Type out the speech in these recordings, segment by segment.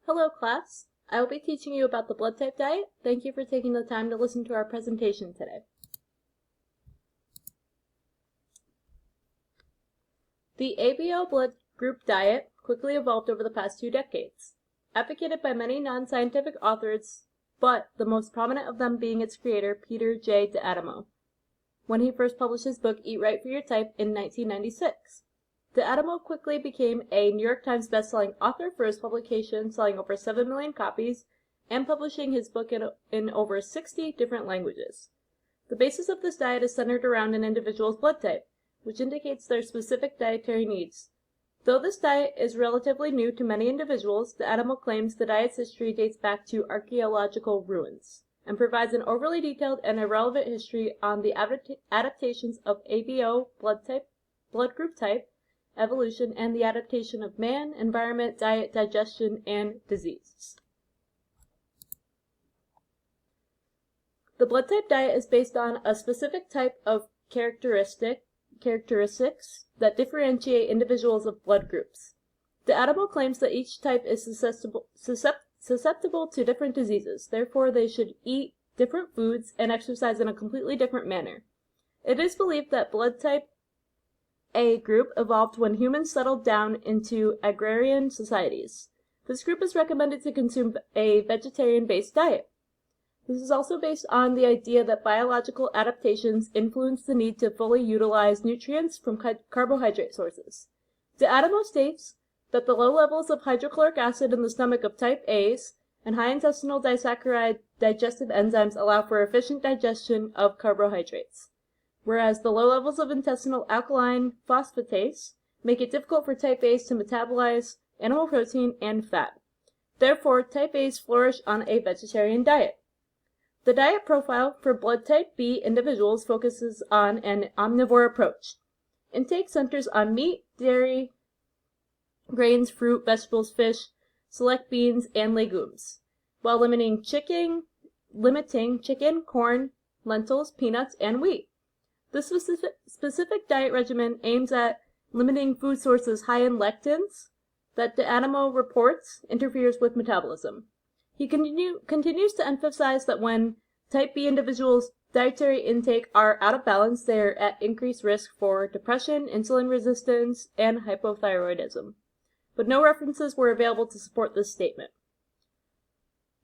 Hello class, I will be teaching you about the blood type diet. Thank you for taking the time to listen to our presentation today. The ABO blood group diet quickly evolved over the past 2 decades, advocated by many non-scientific authors, but the most prominent of them being its creator, Peter J. D'Adamo, when he first published his book Eat Right for Your Type in 1996. D'Adamo quickly became a New York Times bestselling author for his publication, selling over 7 million copies, and publishing his book in over 60 different languages. The basis of this diet is centered around an individual's blood type, which indicates their specific dietary needs. Though this diet is relatively new to many individuals, D'Adamo claims the diet's history dates back to archaeological ruins, and provides an overly detailed and irrelevant history on the adaptations of ABO blood group type, evolution, and the adaptation of man, environment, diet, digestion, and disease. The blood type diet is based on a specific type of characteristics that differentiate individuals of blood groups. D'Adamo claims that each type is susceptible to different diseases, therefore they should eat different foods and exercise in a completely different manner. It is believed that blood type A group evolved when humans settled down into agrarian societies. This group is recommended to consume a vegetarian-based diet. This is also based on the idea that biological adaptations influence the need to fully utilize nutrients from carbohydrate sources. D'Adamo states that the low levels of hydrochloric acid in the stomach of type A's and high intestinal disaccharide digestive enzymes allow for efficient digestion of carbohydrates, whereas the low levels of intestinal alkaline phosphatase make it difficult for type A's to metabolize animal protein and fat. Therefore, type A's flourish on a vegetarian diet. The diet profile for blood type B individuals focuses on an omnivore approach. Intake centers on meat, dairy, grains, fruit, vegetables, fish, select beans, and legumes, while limiting chicken, corn, lentils, peanuts, and wheat. This specific diet regimen aims at limiting food sources high in lectins that D'Adamo reports interferes with metabolism. He continues to emphasize that when type B individuals' dietary intake are out of balance, they are at increased risk for depression, insulin resistance, and hypothyroidism, but no references were available to support this statement.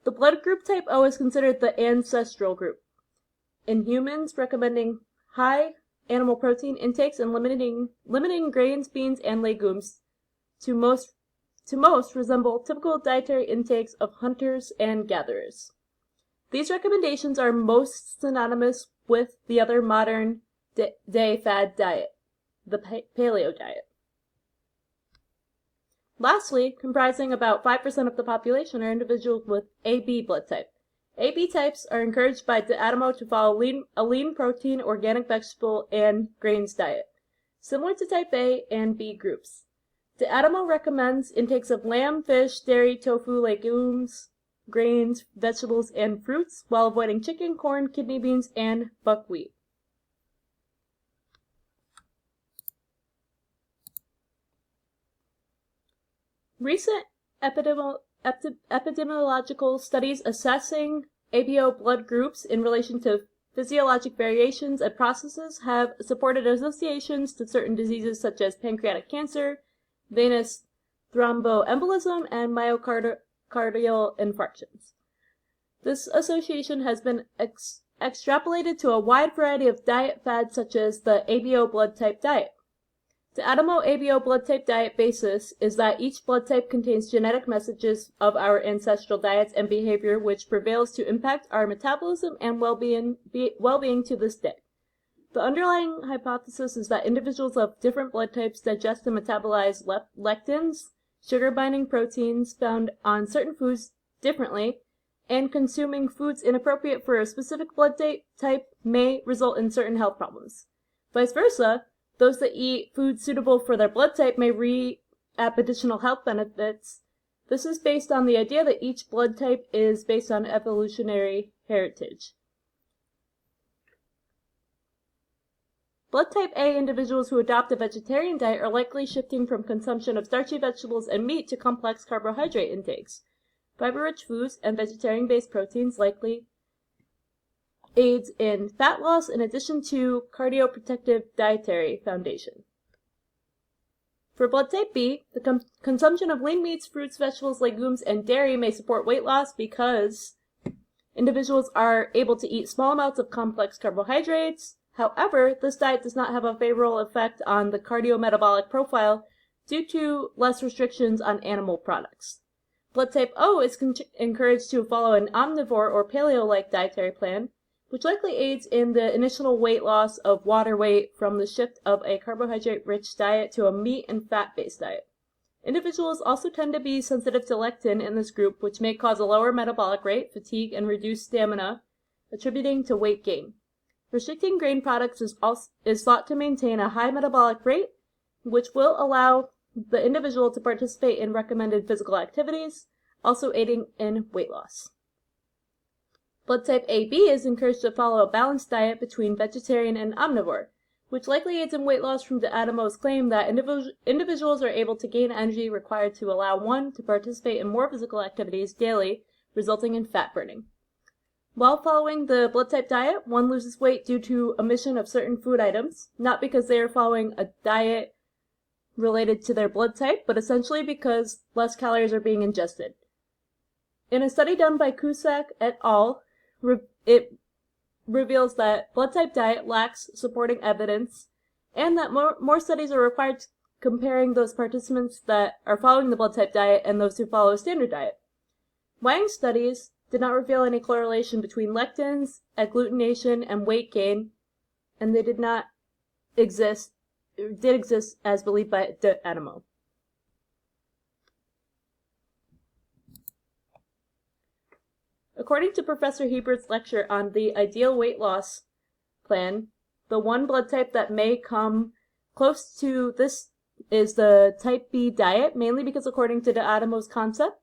The blood group type O is considered the ancestral group in humans, recommending high animal protein intakes and limiting grains, beans, and legumes to most resemble typical dietary intakes of hunters and gatherers. These recommendations are most synonymous with the other modern day fad diet, the paleo diet. Lastly, comprising about 5% of the population are individuals with AB blood type. AB types are encouraged by D'Adamo to follow a lean protein, organic vegetable, and grains diet, similar to type A and B groups. D'Adamo recommends intakes of lamb, fish, dairy, tofu, legumes, grains, vegetables, and fruits, while avoiding chicken, corn, kidney beans, and buckwheat. Recent epidemiological studies assessing ABO blood groups in relation to physiologic variations and processes have supported associations to certain diseases such as pancreatic cancer, venous thromboembolism, and myocardial infarctions. This association has been extrapolated to a wide variety of diet fads such as the ABO blood type diet. The D'Adamo ABO blood type diet basis is that each blood type contains genetic messages of our ancestral diets and behavior which prevails to impact our metabolism and well-being to this day. The underlying hypothesis is that individuals of different blood types digest and metabolize lectins, sugar-binding proteins found on certain foods differently, and consuming foods inappropriate for a specific blood type may result in certain health problems. Vice versa, those that eat foods suitable for their blood type may reap additional health benefits. This is based on the idea that each blood type is based on evolutionary heritage. Blood type A individuals who adopt a vegetarian diet are likely shifting from consumption of starchy vegetables and meat to complex carbohydrate intakes. fiber-rich foods, and vegetarian-based proteins likely aids in fat loss in addition to cardioprotective dietary foundation. For blood type B, the consumption of lean meats, fruits, vegetables, legumes, and dairy may support weight loss because individuals are able to eat small amounts of complex carbohydrates. However, this diet does not have a favorable effect on the cardiometabolic profile due to less restrictions on animal products. Blood type O is encouraged to follow an omnivore or paleo-like dietary plan, which likely aids in the initial weight loss of water weight from the shift of a carbohydrate-rich diet to a meat and fat-based diet. Individuals also tend to be sensitive to lectin in this group, which may cause a lower metabolic rate, fatigue, and reduced stamina, attributing to weight gain. Restricting grain products is thought to maintain a high metabolic rate, which will allow the individual to participate in recommended physical activities, also aiding in weight loss. Blood type AB is encouraged to follow a balanced diet between vegetarian and omnivore, which likely aids in weight loss from Dietary's claim that individuals are able to gain energy required to allow one to participate in more physical activities daily, resulting in fat burning. While following the blood type diet, one loses weight due to omission of certain food items, not because they are following a diet related to their blood type, but essentially because less calories are being ingested. In a study done by Cusack et al., it reveals that blood type diet lacks supporting evidence, and that more studies are required comparing those participants that are following the blood type diet and those who follow a standard diet. Wang's studies did not reveal any correlation between lectins, agglutination, and weight gain, and they did exist as believed by Dietary. According to Professor Hebert's lecture on the ideal weight loss plan, the one blood type that may come close to this is the type B diet, mainly because according to Dietary's concept,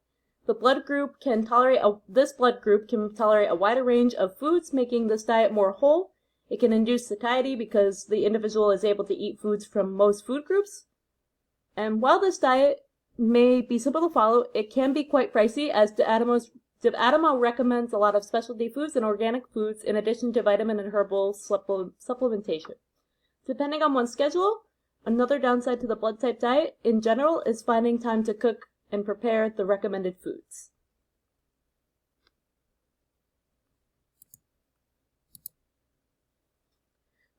this blood group can tolerate a wider range of foods, making this diet more whole. It can induce satiety because the individual is able to eat foods from most food groups. And while this diet may be simple to follow, it can be quite pricey, as Dietary recommends a lot of specialty foods and organic foods in addition to vitamin and herbal supplementation. Depending on one's schedule, another downside to the blood type diet in general is finding time to cook and prepare the recommended foods.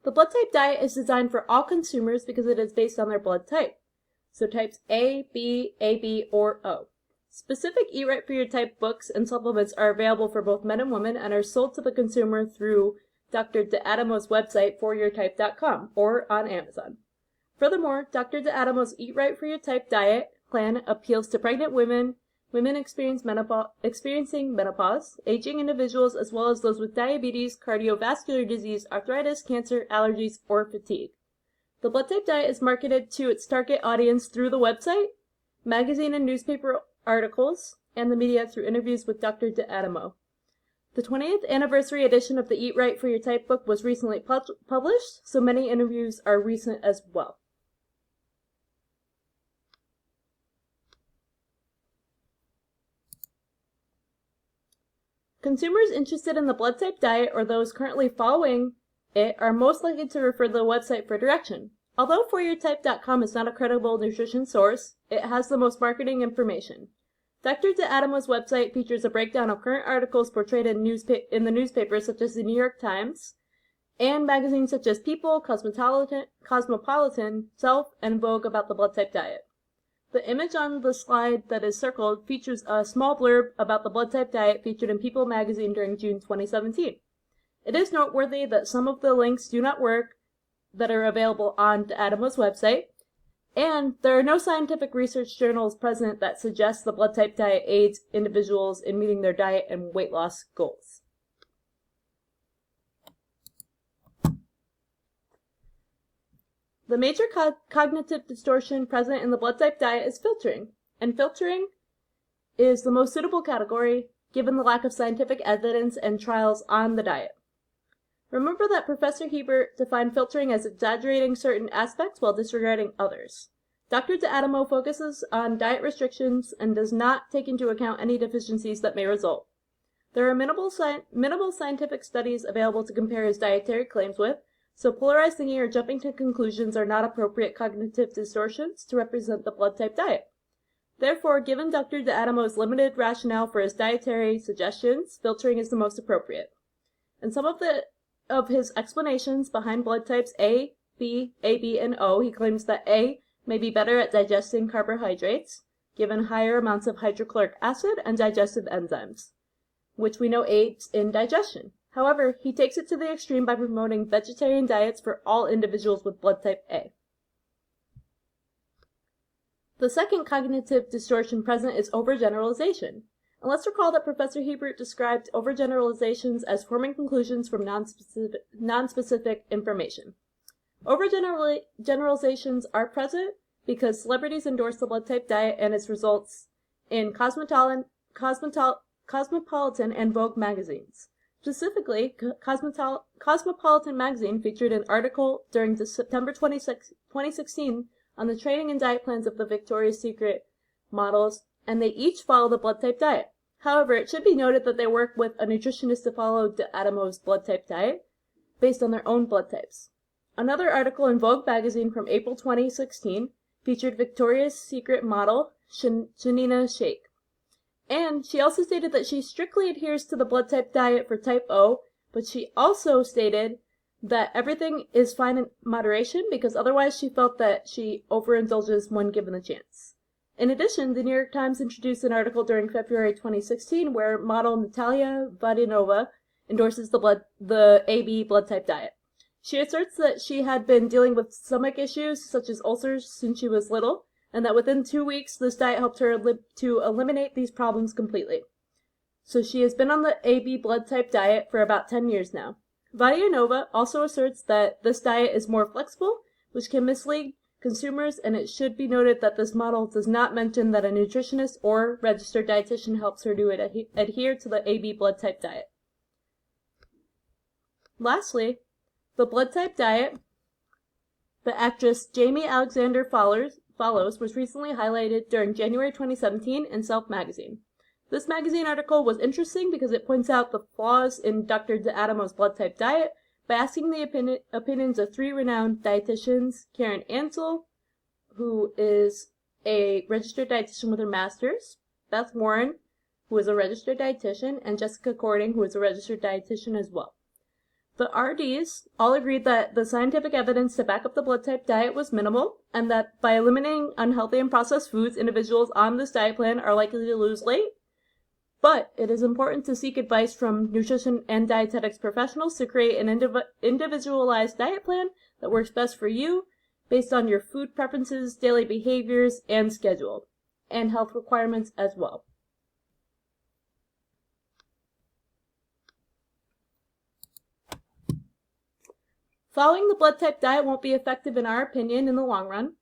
The blood type diet is designed for all consumers because it is based on their blood type, so types A, B, AB, or O. Specific Eat Right for Your Type books and supplements are available for both men and women and are sold to the consumer through Dr. Dietary's website, foryourtype.com, or on Amazon. Furthermore, Dr. Dietary's Eat Right for Your Type diet plan appeals to pregnant women, women experiencing menopause, aging individuals, as well as those with diabetes, cardiovascular disease, arthritis, cancer, allergies, or fatigue. The blood type diet is marketed to its target audience through the website, magazine and newspaper articles, and the media through interviews with Dr. Dietary. The 20th anniversary edition of the Eat Right for Your Type book was recently published, so many interviews are recent as well. Consumers interested in the blood type diet or those currently following it are most likely to refer to the website for direction. Although foryourtype.com is not a credible nutrition source, it has the most marketing information. Dr. Dietary's website features a breakdown of current articles portrayed in the newspapers such as the New York Times, and magazines such as People, Cosmopolitan, Self, and Vogue about the blood type diet. The image on the slide that is circled features a small blurb about the blood type diet featured in People magazine during June 2017. It is noteworthy that some of the links do not work that are available on Dietary's website, and there are no scientific research journals present that suggest the blood type diet aids individuals in meeting their diet and weight loss goals. The major cognitive distortion present in the blood type diet is filtering, and filtering is the most suitable category given the lack of scientific evidence and trials on the diet. Remember that Professor Hebert defined filtering as exaggerating certain aspects while disregarding others. Dr. D'Adamo focuses on diet restrictions and does not take into account any deficiencies that may result. There are minimal scientific studies available to compare his dietary claims with, so polarized thinking or jumping to conclusions are not appropriate cognitive distortions to represent the blood type diet. Therefore, given Dr. D'Adamo's limited rationale for his dietary suggestions, filtering is the most appropriate. And some of his explanations behind blood types A, B, AB, and O, he claims that A may be better at digesting carbohydrates, given higher amounts of hydrochloric acid and digestive enzymes, which we know aids in digestion. However, he takes it to the extreme by promoting vegetarian diets for all individuals with blood type A. The second cognitive distortion present is overgeneralization. And let's recall that Professor Hebert described overgeneralizations as forming conclusions from nonspecific information. Overgeneralizations are present because celebrities endorse the blood type diet and its results in Cosmopolitan and Vogue magazines. Specifically, Cosmopolitan magazine featured an article during the September 2016 on the training and diet plans of the Victoria's Secret models, and they each follow the blood type diet. However, it should be noted that they work with a nutritionist to follow D'Adamo's blood type diet based on their own blood types. Another article in Vogue magazine from April 2016 featured Victoria's Secret model Shanina Sheikh. And she also stated that she strictly adheres to the blood type diet for type O, but she also stated that everything is fine in moderation because otherwise she felt that she overindulges when given the chance. In addition, the New York Times introduced an article during February 2016 where model Natalia Vadinova endorses the AB blood type diet. She asserts that she had been dealing with stomach issues such as ulcers since she was little, and that within 2 weeks this diet helped her to eliminate these problems completely. So she has been on the AB blood type diet for about 10 years now. Vadinova also asserts that this diet is more flexible, which can mislead consumers, and it should be noted that this model does not mention that a nutritionist or registered dietitian helps her to adhere to the AB blood type diet. Lastly, the blood type diet the actress Jamie Alexander follows was recently highlighted during January 2017 in Self magazine. This magazine article was interesting because it points out the flaws in Dr. D'Adamo's blood type diet by asking the opinions of 3 renowned dietitians, Karen Ansel, who is a registered dietitian with her master's, Beth Warren, who is a registered dietitian, and Jessica Cording, who is a registered dietitian as well. The RDs all agreed that the scientific evidence to back up the blood type diet was minimal, and that by eliminating unhealthy and processed foods, individuals on this diet plan are likely to lose weight. But it is important to seek advice from nutrition and dietetics professionals to create an individualized diet plan that works best for you based on your food preferences, daily behaviors, and schedule, and health requirements as well. Following the blood type diet won't be effective in our opinion in the long run,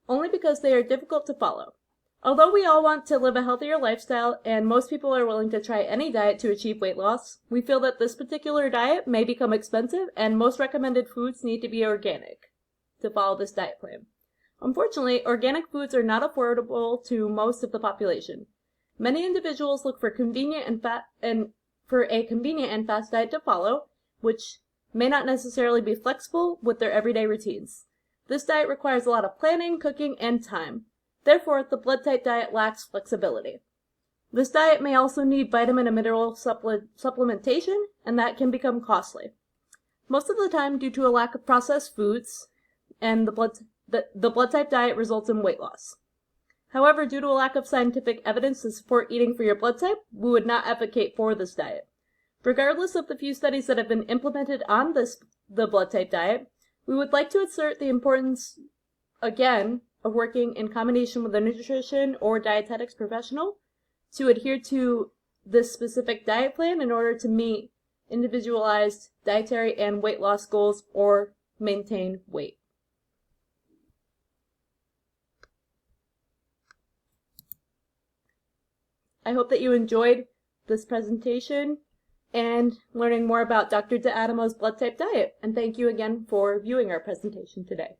only because they are difficult to follow. Although we all want to live a healthier lifestyle and most people are willing to try any diet to achieve weight loss, we feel that this particular diet may become expensive and most recommended foods need to be organic to follow this diet plan. Unfortunately, organic foods are not affordable to most of the population. Many individuals look for a convenient and fast diet to follow, which may not necessarily be flexible with their everyday routines. This diet requires a lot of planning, cooking, and time. Therefore, the blood type diet lacks flexibility. This diet may also need vitamin and mineral supplementation, and that can become costly. Most of the time, due to a lack of processed foods, and the blood type diet results in weight loss. However, due to a lack of scientific evidence to support eating for your blood type, we would not advocate for this diet. Regardless of the few studies that have been implemented on the blood type diet, we would like to assert the importance, again, of working in combination with a nutrition or dietetics professional to adhere to this specific diet plan in order to meet individualized dietary and weight loss goals or maintain weight. I hope that you enjoyed this presentation and learning more about Dr. D'Adamo's blood type diet, and thank you again for viewing our presentation today.